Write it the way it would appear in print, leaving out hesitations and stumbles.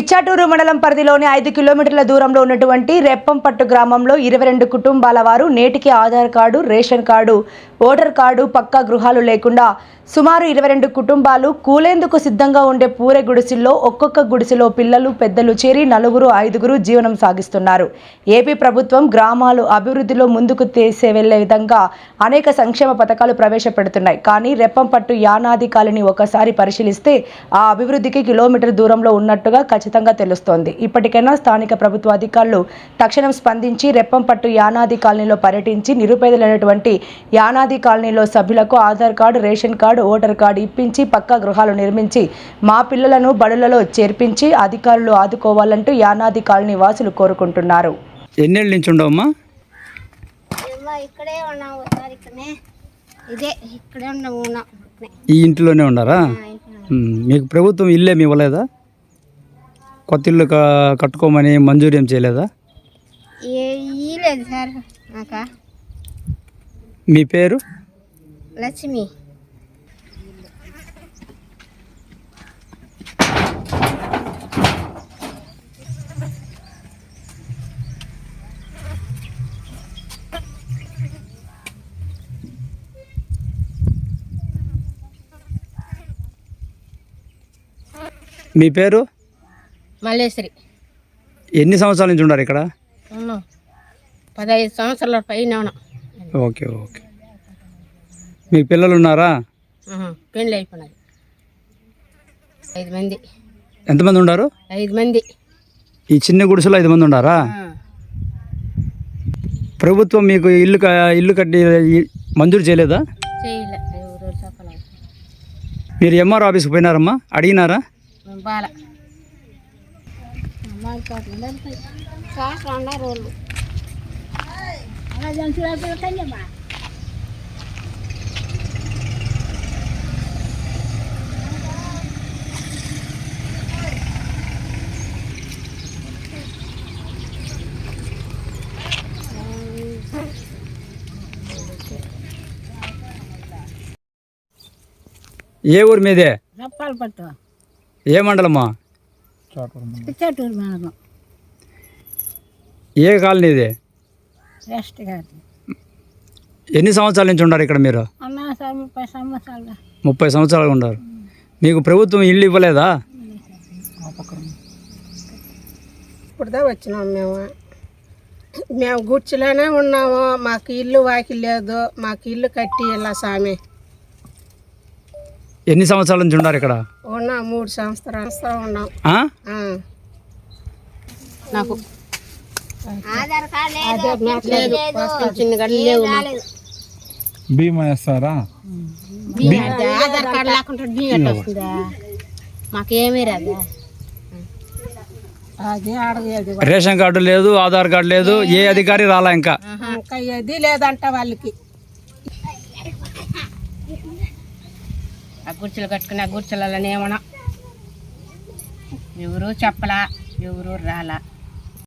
పిచ్చాటూరు మండలం పరిధిలోని 5 కిలోమీటర్ల దూరంలో ఉన్నటువంటి రెప్పంపట్టు గ్రామంలో 22 కుటుంబాల వారు నేటికి Aadhaar card, ration card, voter card, పక్కా గృహాలు లేకుండా సుమారు 22 కుటుంబాలు కూలేందుకు సిద్ధంగా ఉండే పూరె గుడిసెల్లో ఒక్కొక్క గుడిసెలో పిల్లలు, పెద్దలు చేరి 4-5 జీవనం సాగిస్తున్నారు. ఏపీ ప్రభుత్వం గ్రామాలు అభివృద్ధిలో ముందుకు వెళ్లే విధంగా అనేక సంక్షేమ పథకాలు ప్రవేశపెడుతున్నాయి. కానీ రెప్పంపట్టు యానాది కాలనీ ఒకసారి పరిశీలిస్తే ఆ అభివృద్ధికి కిలోమీటర్ దూరంలో ఉన్నట్టుగా ఖచ్చితంగా తెలుస్తోంది. ఇప్పటికైనా స్థానిక ప్రభుత్వ అధికారులు తక్షణం స్పందించి రెప్పంపట్టు యానాది కాలనీలో పర్యటించి నిరుపేదలైనటువంటి యానాది కాలనీలో సభ్యులకు Aadhaar card, ration card, voter card ఇప్పించి పక్కా గృహాలు నిర్మించి మా పిల్లలను బడులలో చేర్పించి అధికారులు ఆదుకోవాలంటూ యానాది కాలనీ వాసులు కోరుకుంటున్నారు. ఎన్నేళ్ళ నుంచి ఉండవమ్మా? ఈ ఇంట్లోనే ఉన్నారా? మీకు ప్రభుత్వం ఇల్లు ఏమి ఇవ్వలేదా? కొత్త ఇల్లు కట్టుకోమని మంజూరు ఏం చేయలేదా? మీ పేరు? లక్ష్మి. మీ పేరు? మల్లేశ్వరి. ఎన్ని సంవత్సరాల నుంచి ఉన్నారు ఇక్కడ? 15 సంవత్సరాల పైన. Okay okay. మీ పిల్లలు ఉన్నారా? పెళ్ళి అయిపోయినాయి. 5 మంది. ఎంతమంది ఉన్నారు? 5 మంది. ఈ చిన్న గుడిసెలో 5 మంది ఉన్నారా? ప్రభుత్వం మీకు ఇల్లు కట్టి మంజూరు చేయలేదా? మీరు ఎంఆర్ ఆఫీస్కి పోయినారమ్మా? అడిగినారా? ఏ ఊరు మీదే? రెప్పంపట్టు. ఏ మండలమా? పిచ్చాటూరు మండలం. ఏ కాలనీ ఇది? రెస్ట్ గారు. ఎన్ని సంవత్సరాల నుంచి ఉన్నారు ఇక్కడ మీరు? 30 సంవత్సరాలు. 30 సంవత్సరాలు ఉన్నారు. మీకు ప్రభుత్వం ఇల్లు ఇవ్వలేదా? ఇప్పుడుదా వచ్చినాం మేము గుడ్చిలోనే ఉన్నాము. మాకు ఇల్లు వాకి లేదు. మాకు ఇల్లు కట్టి ఇలా సామె. ఎన్ని సంవత్సరాల నుంచి ఉన్నారు ఇక్కడ? ఉన్నా 3 సంవత్సరాలు ఉన్నాం. నాకు ఆధార్ కార్డు లేదు. బీమా వేస్తారా? ఆధార్ కార్డు లేకుండా బీమా వస్తుందా? మాకేమీ రాదు. రేషన్ కార్డు లేదు, ఆధార్ కార్డు లేదు. ఏ అధికారి రాలా ఇంకా ఏది లేదంట వాళ్ళకి. ఆ గుర్చలు కట్టుకుని ఆ గుర్చలనే ఏమన్నా ఎవరు చెప్పలా, ఎవరు రాలా.